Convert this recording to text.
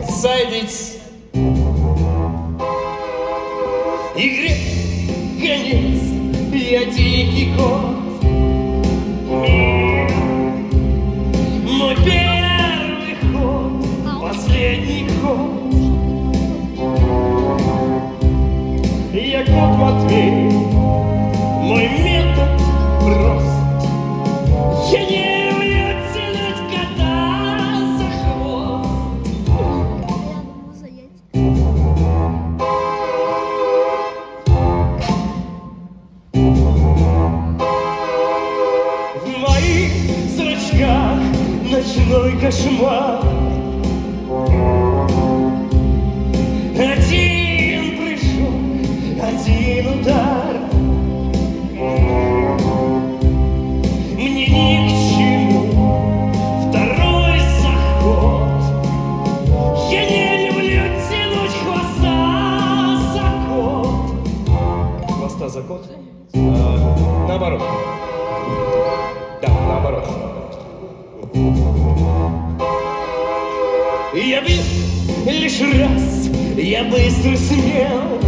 Заяц игре конец, я дикий кот. Мой первый ход, последний ход. Я кот Матвей, мой метод прост. Я не люблю тянуть кота за хвост. В моих зрачках ночной кошмар. Один прыжок, один удар. Мне ни к чему второй заход. Я не люблю тянуть хвоста за кот. Хвоста за кот? Наоборот. Да, наоборот. Я бил лишь раз, я быстро смел.